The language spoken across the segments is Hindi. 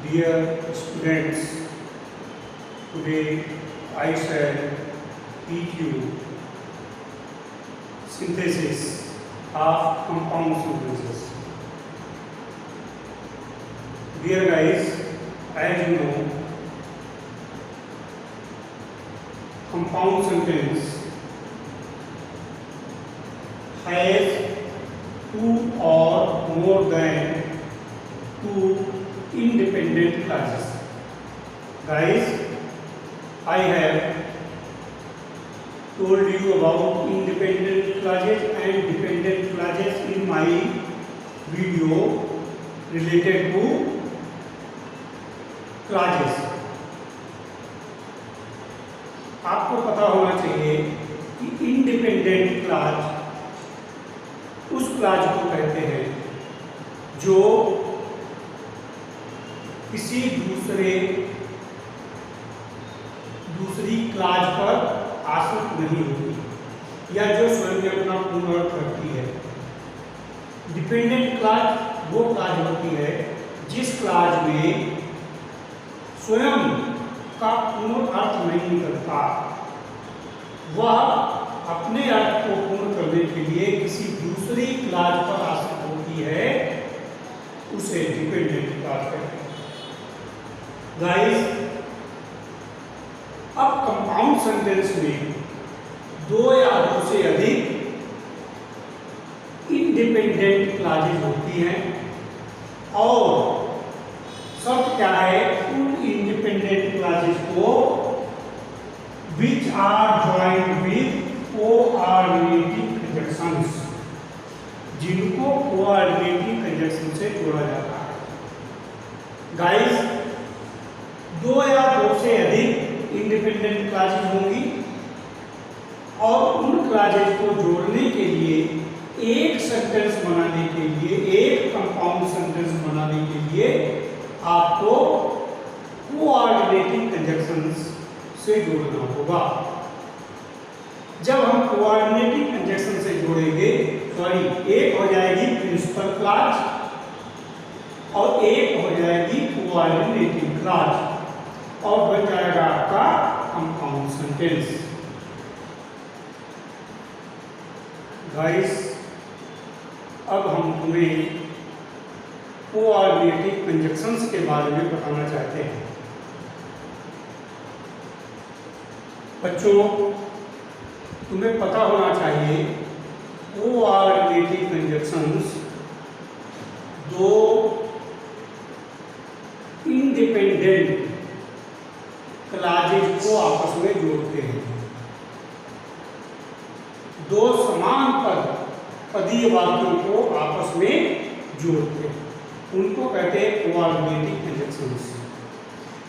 Dear students, today I shall teach you synthesis of compound sentences. Dear guys, as you know, compound sentence has two or more than two independent clauses. Guys, I have told you about independent clauses and dependent clauses in my video related to clauses. आपको पता होना चाहिए कि इंडिपेंडेंट क्लॉज उस क्लॉज को कहते हैं जो किसी दूसरी क्लॉज पर आश्रित नहीं होती या जो स्वयं अपना पूर्ण अर्थ रखती है। डिपेंडेंट क्लॉज वो क्लॉज होती है जिस क्लॉज में स्वयं का पूर्ण अर्थ नहीं निकलता, वह अपने अर्थ को पूर्ण करने के लिए किसी दूसरी क्लॉज पर आश्रित होती है, उसे डिपेंडेंट क्लॉज कहते हैं। गाइस, अब कंपाउंड सेंटेंस में दो या दो से अधिक इंडिपेंडेंट क्लॉजेज होती हैं और शर्त क्या है, उन इंडिपेंडेंट क्लॉजेज को which are joined with coordinating conjunctions, जिनको coordinating conjunction से जोड़ा जाता है। गाइस, दो या दो से अधिक इंडिपेंडेंट क्लॉजेज होंगी और उन क्लॉजेज को जोड़ने के लिए एक सेंटेंस बनाने के लिए, एक कंपाउंड सेंटेंस बनाने के लिए आपको कोऑर्डिनेटिंग कंजंक्शंस से जोड़ना होगा। जब हम कोऑर्डिनेटिंग कंजंक्शन से जोड़ेंगे, एक हो जाएगी प्रिंसिपल क्लॉज और एक हो जाएगी कोऑर्डिनेटिंग क्लॉज और बन जाएगा आपका कंपाउंड सेंटेंस। गाइस, अब हम तुम्हें कोऑर्डिनेटिंग कंजंक्शंस के बारे में बताना चाहते हैं। बच्चों, तुम्हें पता होना चाहिए कोऑर्डिनेटिंग कंजंक्शंस दो इंडिपेंडेंट क्लॉजेज को आपस में जोड़ते हैं। दो समान पदीय वाक्यों को आपस में जोड़ते हैं, उनको कहते हैं कोऑर्डिनेटिंग कंजंक्शंस।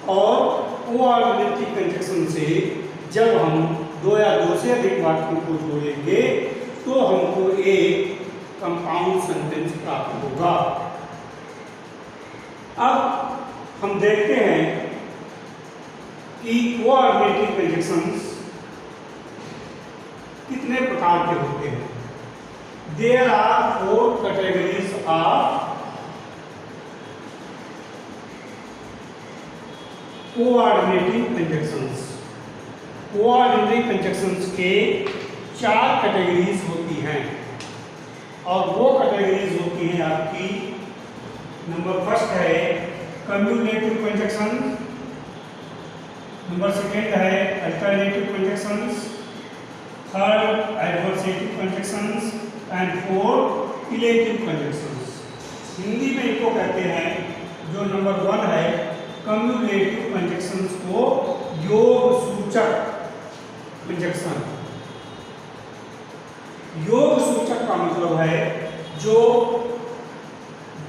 और कोऑर्डिनेटिंग कंजंक्शन से जब हम दो या दो से अधिक वाक्यों को जोड़ेंगे तो हमको एक कंपाउंड सेंटेंस प्राप्त होगा। अब हम देखते हैं कि कोऑर्डिनेटिंग कंजंक्शंस कितने प्रकार के होते हैं। There are 4 categories of coordinating conjunctions. Coordinating conjunctions के 4 कैटेगरीज होती हैं और वो कैटेगरीज होती हैं आपकी, नंबर फर्स्ट है कम्युलेटिव कंजंक्शन, नंबर सेकंड है alternative conjunctions, third adversative conjunctions and fourth illative conjunctions. Hindi में इनको कहते हैं, जो नंबर 1 है कम्युलेटिव कंजंक्शंस को योग सूचक कंजंक्शन। योग सूचक का मतलब है जो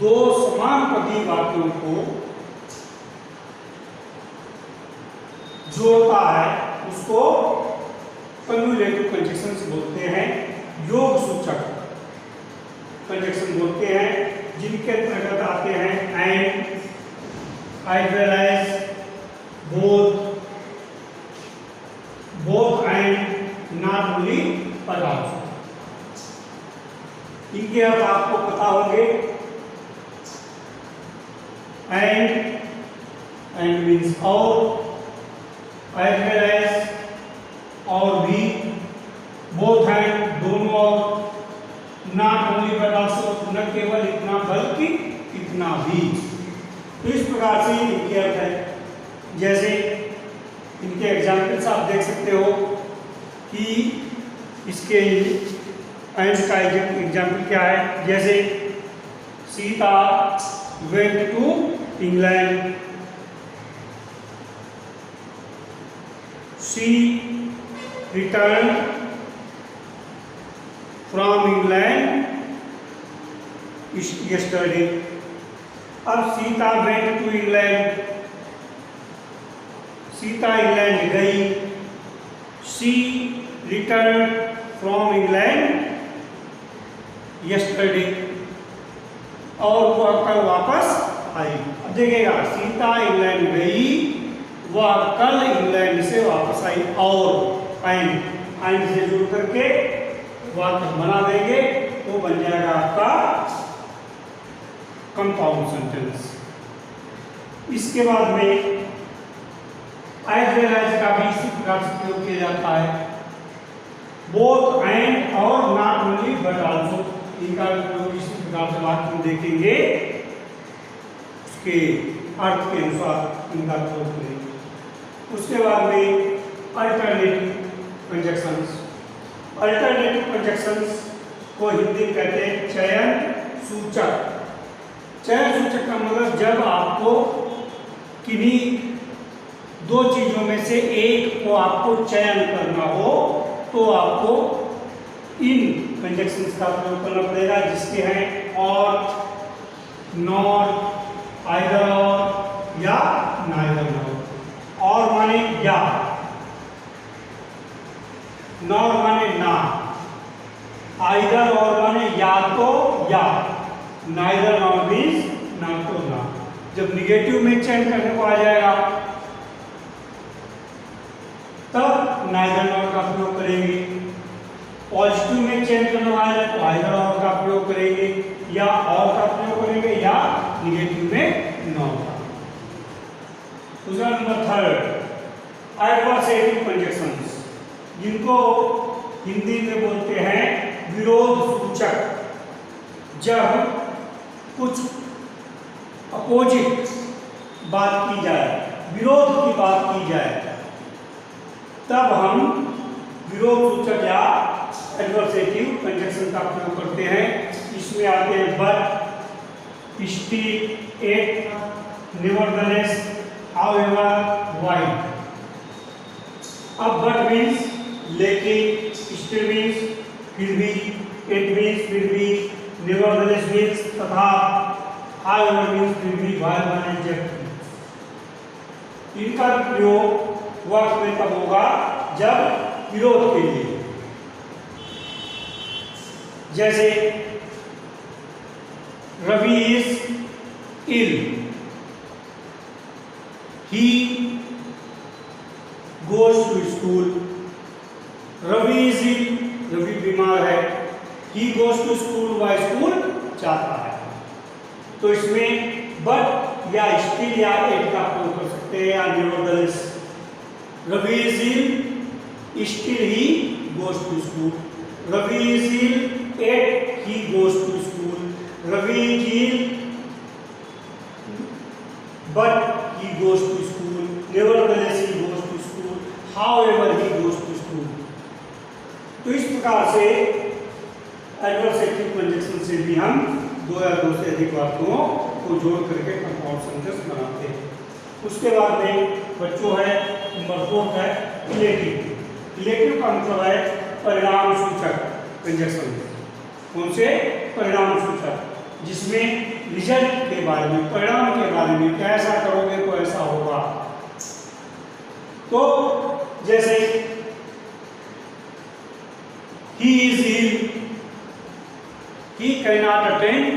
दो समान पदीय वाक्यों को जोड़ता है, उसको कम्युलेटिव कंजंक्शंस बोलते हैं, योग सूचक कंजंक्शन बोलते हैं, जिनके अंतर्गत आते हैं and, as well as, both and, not only, but also। इनके अर्थ आपको पता होंगे। एंड एंड मीन्स और, एज वेल एज और भी, बोथ हैंड दोनों और, नॉट ओनली बट आल्सो न केवल इतना बल्कि इतना भी। तो इस प्रकार से इनके अर्थ है। जैसे इनके एग्जाम्पल्स आप देख सकते हो कि इसके एंड का एग्जाम्पल क्या है। जैसे Sita went to England, she return from England yesterday। अब Sita went to England, Sita England गई, she return from England yesterday, और वह कल वापस आई। अब देखिएगा, सीता इंग्लैंड गई, वह कल इंग्लैंड से वापस आई, और एंड से जुड़ करके वाक्य बना देंगे तो बन जाएगा आपका कंपाउंड सेंटेंस। इसके बाद में एज वेल एज का भी इसी प्रकार से प्रयोग किया जाता है। बोथ एंड और नॉट ओनली बट आल्सो, इनका प्रयोग इसी प्रकार से वाक्य में देखेंगे, उसके अर्थ के अनुसार इनका प्रयोग करेंगे। उसके बाद में अल्टरनेटिव कंजक्शंस। अल्टरनेटिव कंजक्शंस को हिंदी में कहते हैं चयन सूचक। चयन सूचक का मतलब जब आपको किन्हीं दो चीजों में से एक को आपको चयन करना हो तो आपको इन कंजक्शंस का प्रयोग करना पड़ेगा, जिसके हैं और, नॉर, आइदर और, या नाइदर नॉर। और माने या, नॉर माने ना, आइदर और माने या तो या, नाइदर नॉर मीन्स ना तो ना। जब निगेटिव में चयन करने को आ जाएगा तब नाइदर नॉर का प्रयोग करेंगे, पॉजिटिव में चयन करने को आ जाए तो आइदर और का प्रयोग करेंगे, या और का प्रयोग करेंगे, या निगेटिव में नॉर का। दूसरा नंबर थर्ड, एडवर्सेटिव कंजक्शंस, जिनको हिंदी में बोलते हैं विरोध सूचक। जब कुछ अपोजिट बात की जाए, विरोध की बात की जाए, तब हम विरोध सूचक या एडवर्सेटिव कंजक्शन का प्रयोग करते हैं। इसमें आते हैं but, still, yet, nevertheless, however, while. अब बट मीन्स लेकिन, स्टिल मीन्स फिर भी, एट मीन्स फिर भी, नेवरदलेस मीन्स तथा, हाउएवर मीन्स फिर भी, व्हाइल माने जबकि। इनका प्रयोग वाक्य में तब होगा जब विरोध के लिए। जैसे Ravi is ill, he goes to school. Ravi is ill, Ravi बीमार है, ही गोज टू स्कूल, वह स्कूल जाता है। तो इसमें बट या स्टिल या एट का प्रयोग कर सकते हैं, या nevertheless. Ravi is ill, still he goes to school. Ravi is ill, yet he goes to school. Ravi is ill, but he goes to school. Nevertheless he goes to school. However he goes to school. तो इस प्रकार से एडवर्सेटिव कंजक्शन से भी हम दो या दो से अधिक वाक्यों को जोड़ करके कंपाउंड सेंटेंस बनाते हैं। उसके बाद में बच्चों है नंबर 4 है इलेटिव। इलेटिव का मतलब है परिणाम सूचक कंजक्शन। कौन से? परिणाम सूचक, जिसमें रिजल्ट के बारे में, परिणाम के बारे में, कैसा करोगे तो ऐसा होगा। तो जैसे he is ill, he cannot attend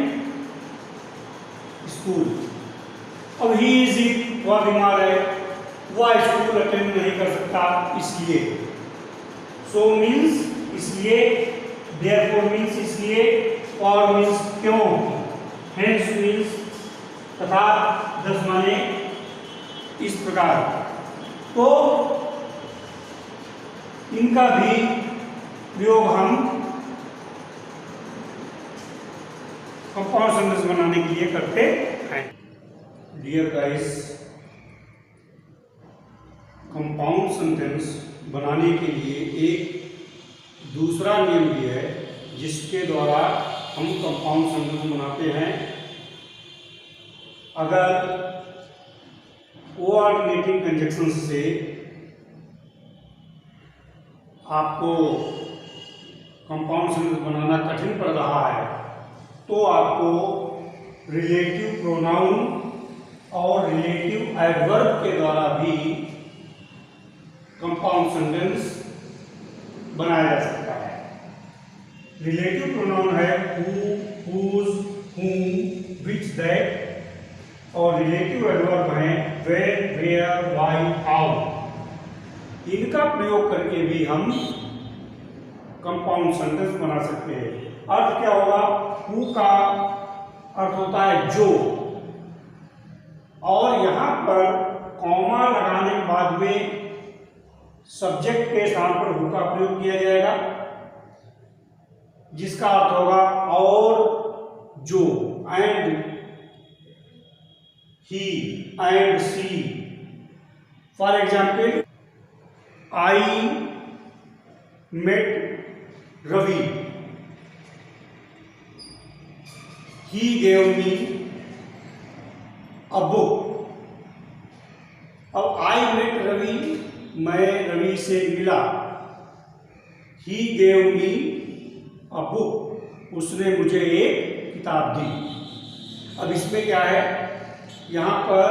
school। अब he is ill, वह बीमार है, वह स्कूल अटेंड नहीं कर सकता, इसलिए। so means इसलिए, therefore means इसलिए, or means क्यों, hence means तथा, thus माने इस प्रकार। तो इनका भी प्रयोग हम कंपाउंड सेंटेंस बनाने के लिए करते हैं। डियर गाइस, कंपाउंड सेंटेंस बनाने के लिए एक दूसरा नियम भी है जिसके द्वारा हम कंपाउंड सेंटेंस बनाते हैं। अगर कोऑर्डिनेटिंग कंजक्शन से आपको कंपाउंड सेंटेंस बनाना कठिन पड़ रहा है तो आपको रिलेटिव प्रोनाउन और रिलेटिव एडवर्ब के द्वारा भी कंपाउंड सेंटेंस बनाया जा सकता है। रिलेटिव प्रोनाउन है who, whose, whom, which, that, और रिलेटिव एडवर्ब है where, where, why, how। इनका प्रयोग करके भी हम कंपाउंड सेंटेंस बना सकते हैं। अर्थ क्या होगा? हु का अर्थ होता है जो, और यहां पर कॉमा लगाने के बाद में सब्जेक्ट के स्थान पर हु का प्रयोग किया जाएगा, जिसका अर्थ होगा और जो, and he and she. For example, I met Ravi, he gave me a book। अब I met रवि, मैं रवि से मिला। he gave me a book, उसने मुझे एक किताब दी। अब इसमें क्या है, यहाँ पर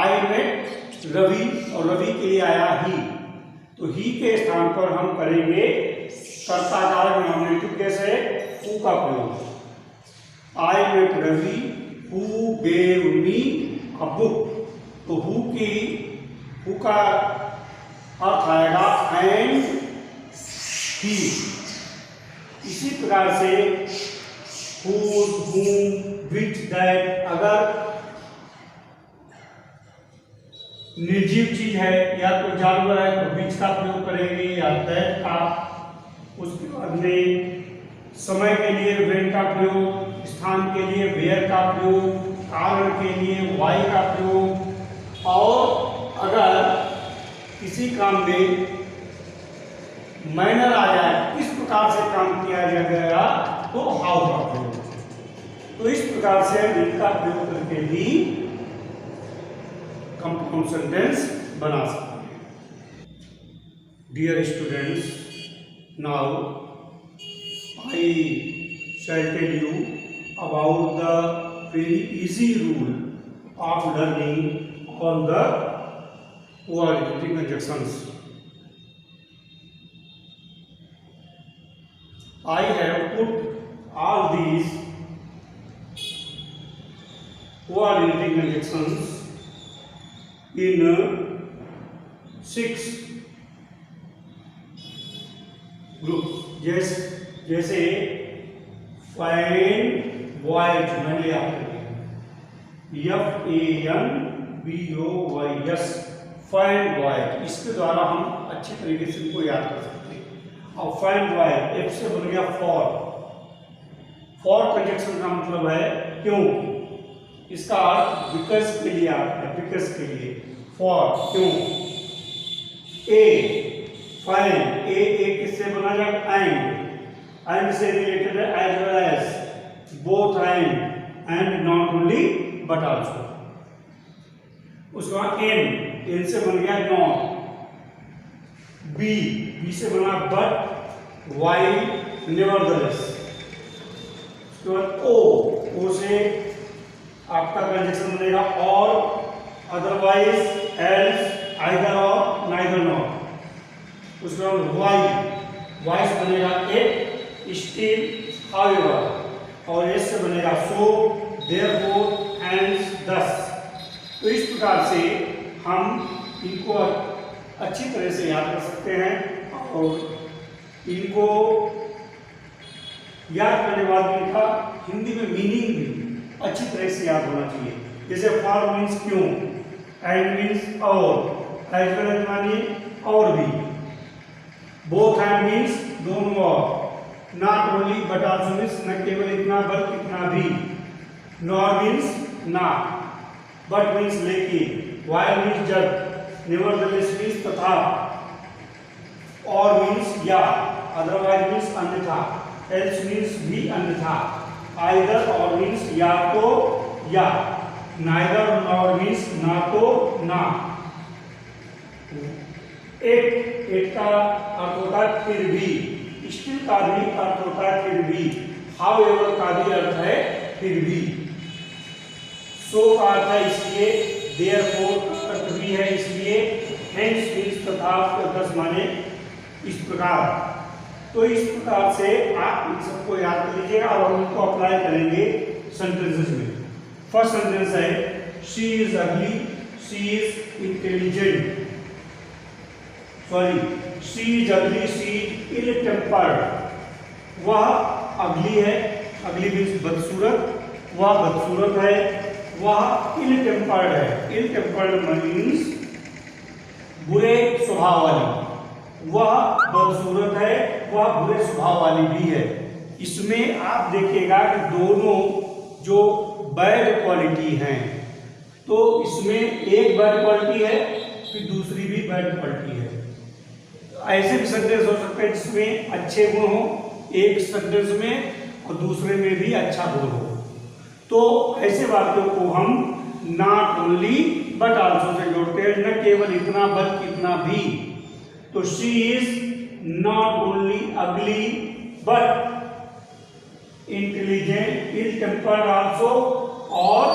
I met रवि और रवि के लिए आया ही, तो ही के स्थान पर हम करेंगे कर्ता कारक नॉमिनेटिव कैसे, हु का प्रयोग। I met Ravi who gave me a book, तो हु का अर्थ आएगा एंड ही। इसी प्रकार से whose, whom, which, that अगर निर्जीव चीज है या तो जानवर है तो which का प्रयोग करेंगे या that का। उसके बाद में समय के लिए when का प्रयोग, स्थान के लिए where का प्रयोग, कारण के लिए why का प्रयोग, और अगर किसी काम में मैनर आ जाए, किस प्रकार से काम किया जाएगा, तो how का प्रयोग। तो इस प्रकार से हम इनका प्रयोग करके भी कंपाउंड सेंटेंस बना सकते हैं। Dear students, now I shall tell you about the very easy rule of learning all the coordinating conjunctions. I have put all these coordinating conjunctions in 6 groups। जैसे फाइन वॉइज, मैंने याद FANBOYS, फाइन वॉइज, इसके द्वारा हम अच्छी तरीके से इनको याद कर सकते हैं। और फाइन वॉइज F से बन गया फॉर कंजक्शन का मतलब है क्यों, इसका अर्थ बिकॉज के लिए आता है, बिकॉज के लिए, फॉर क्यों। ए फाइन, ए किससे बना जाएगा, एंड से रिलेटेड है as well as, both and not only but also. उसके बाद एन से बन गया नॉट, बी से बना बट, वाई नेवरदलेस। उसके बाद ओ से आपका कंजक्शन बनेगा और, अदरवाइज, एल्स, आइदर और, नाइदर नॉट। उसके बाद वाई से बनेगा एक, स्टिल, हाउएवर, और एस से बनेगा सो, देयरफॉर, हेंस, दस। तो इस प्रकार से हम इनको अच्छी तरह से याद कर सकते हैं और इनको याद करने बाद इनका हिंदी में मीनिंग भी अच्छी तरह से याद होना चाहिए। जैसे फॉर मीन्स क्यों, एंड मीन्स और, एज वेल एज मानिए और भी, बोथ एंड मीन्स दोनों और, not only but also means न केवल इतना बल्कि इतना भी, नॉर मीन्स ना, बट मीन्स लेकिन, व्हाइल मीन्स जब, नेवरदलेस मीन्स तथा, और मीन्स या, अदरवाइज मीन्स अन्यथा, एल्स मीन्स भी अन्यथा, आइदर और मीन्स या तो या, नाइदर नॉर मीन्स ना तो ना, एट का अर्थ होता है फिर भी, स्टिल का भी अर्थ होता है फिर भी, हाउएवर का भी अर्थ है फिर भी, सो का अर्थ है इसलिए, देयरफॉर अर्थ भी है इसलिए, हेंस मीन्स तथा, दस माने इस प्रकार। तो इस प्रकार से आप इन सबको याद कर लीजिएगा और हम इनको अप्लाई करेंगे सेंटेंसेस में। फर्स्ट सेंटेंस है शी इज अगली, she is intelligent, sorry she is अगली, शी इज इल टेम्पर्ड, वह अगली है, अगली मीन्स बदसूरत, वह बदसूरत है, वह इल टेम्पर्ड है, इल टेम्पर्ड मीन्स बुरे स्वभाव वाली, वह बदसूरत है, वह बुरे स्वभाव वाली भी है। इसमें आप देखिएगा कि दोनों जो बैड क्वालिटी हैं, तो इसमें एक बैड क्वालिटी है फिर दूसरी भी बैड क्वालिटी है। ऐसे भी सेंटेंस हो सकते हैं जिसमें अच्छे गुण हो एक सेंटेंस में और दूसरे में भी अच्छा गुण हो, तो ऐसे वाक्यों को हम not only but also say जोड़ते हैं, न केवल इतना बल्कि इतना भी। तो she is not only ugly but intelligent, ill tempered also, और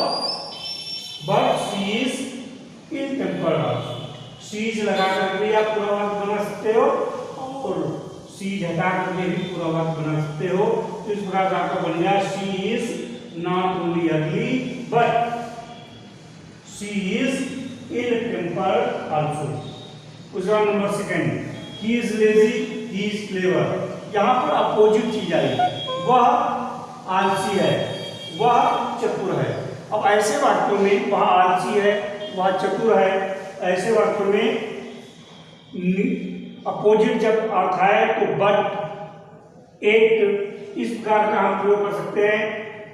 but she is ill tempered also. She's लगा करके आप पूरा वाक्य बना सकते हो और शीज हटा करके भी पूरा वाक्य बना सकते हो। तो इस प्रकार का आपका बन गया she is not only ugly but she is ill tempered also. उसका number second, he is lazy, he is clever. यहाँ पर अपोजिट चीज आई, वह आलसी है, वह चतुर है। अब ऐसे वाक्यों में वह आलसी है, वह चतुर है, ऐसे वाक्यों में अपोजिट जब अर्थ आए तो बट, एट, इस प्रकार का हम प्रयोग कर सकते हैं।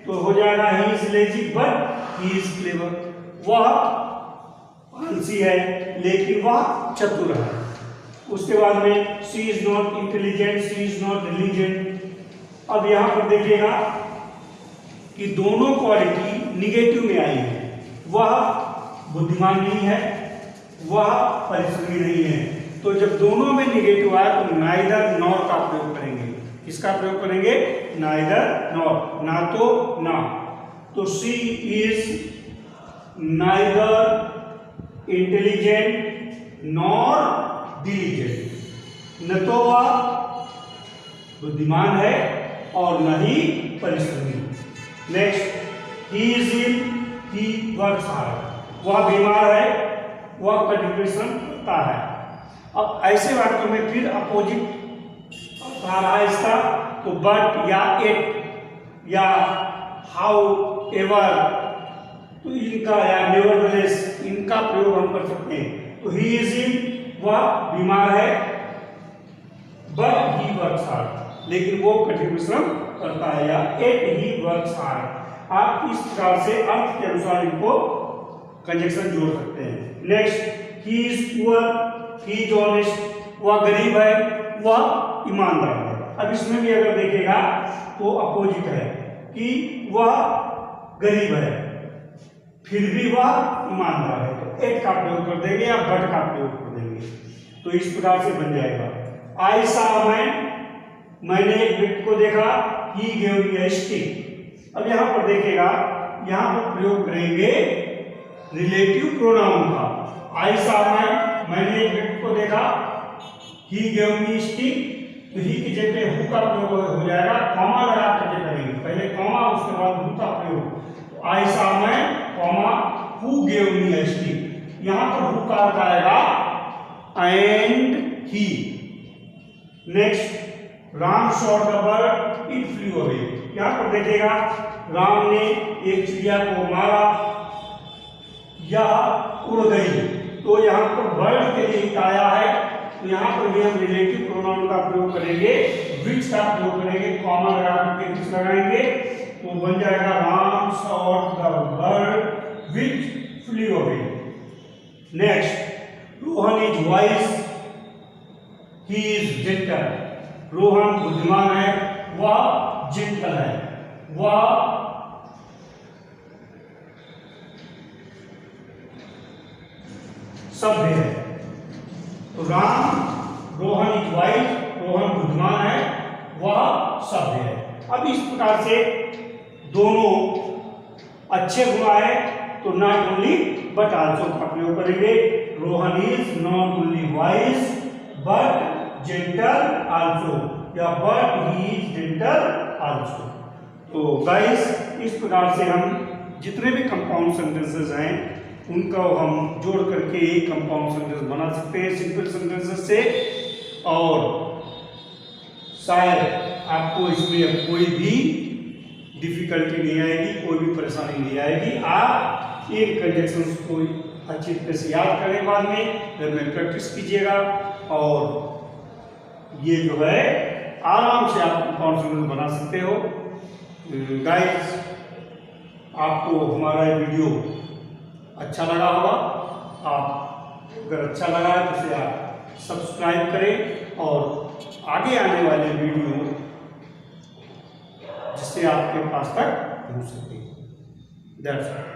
तो हो जाएगा ही is lazy but he is clever, वह आलसी है लेकिन वह चतुर है। उसके बाद में she is not intelligent, she is not diligent. अब यहां पर देखिएगा कि दोनों क्वालिटी निगेटिव में आई है, वह बुद्धिमान नहीं है, वह परिश्रमी नहीं है। तो जब दोनों में निगेटिव आए तो नाइदर नॉर का प्रयोग करेंगे। किसका प्रयोग करेंगे? नाइदर नॉर, ना तो ना। तो she is neither intelligent nor diligent, न तो वह बुद्धिमान है और न ही परिश्रमी। Next, he is ill, he works hard, वह बीमार है, वह कठिन परिश्रम करता है। अब ऐसे वाक्यों में फिर अपोजिट आ रहा है इसका, तो बट या एट या हाउ एवर, तो इनका या नेवरदलेस, इनका प्रयोग हम कर सकते हैं। तो ही इज इल, वह बीमार है, बट ही वर्क्स हार्ड, लेकिन वो कठिन परिश्रम करता है, या एट ही वर्क्स हार्ड। आप इस प्रकार से अर्थ के अनुसार इनको कंजक्शन जोड़ सकते हैं। Next, he is poor, he is honest, वह गरीब है, वह ईमानदार है। अब इसमें भी अगर देखेगा तो अपोजिट है कि वह गरीब है फिर भी वह ईमानदार है, तो एट का प्रयोग कर देंगे या बट का प्रयोग कर देंगे। तो इस प्रकार से बन जाएगा आई सा मैन, मैंने एक व्यक्ति को देखा, he gave me a stick. अब यहां पर देखिएगा, यहां पर प्रयोग करेंगे रिलेटिव प्रोनाउन का। आई सा मैन, मैंने एक व्यक्ति को देखा, ही गेव मी स्टिक, तो ही की जगह हु का प्रयोग हो जाएगा, कॉमा लगा करके करेंगे, पहले कॉमा उसके बाद हु का प्रयोग। तो आई सा man comma who gave me a stick, यहां पर हु का अर्थ आएगा and he. Next, Ram shot the bird, it flu away. यहां पर देखिएगा राम ने एक चिड़िया को मारा, या उड़ गई। तो यहाँ पर बर्ड के लिए आया है, तो यहाँ पर भी हम रिलेटिव प्रोनाउन का प्रयोग करेंगे, विच का प्रयोग करेंगे, कॉमा लगा करके विच लगाएंगे, तो बन जाएगा Ram shot the bird which flew away. Next, Rohan is wise, he is gentle. Rohan बुद्धिमान है, वह जेंटल है, वह सभ्य है। तो राम, रोहन इज वाइज, रोहन बुद्धिमान है, वह सभ्य है। अब इस प्रकार से दोनों अच्छे गुण आए तो नॉट ओनली बट आल्सो का प्रयोग करेंगे। Rohan is not only wise but gentle also, या but he is gentle also. तो गाइस, इस प्रकार से हम जितने भी कंपाउंड सेंटेंसेस हैं उनको हम जोड़ करके एक कंपाउंड सेंटेंस बना सकते हैं सिंपल सेंटेंसेस से, और शायद आपको इसमें कोई भी डिफिकल्टी नहीं आएगी, कोई भी परेशानी नहीं आएगी। आप इन कंजक्शंस को अच्छी तरह से याद करें, बाद में घर में प्रैक्टिस कीजिएगा, और ये जो है आराम से आप कंपाउंड सेंटेंस बना सकते हो। गाइस, आपको हमारा वीडियो अच्छा लगा होगा। आप अगर अच्छा लगा है तो इसे आप सब्सक्राइब करें, और आगे आने वाले वीडियो जिससे आपके पास तक पहुंच सके। That's all.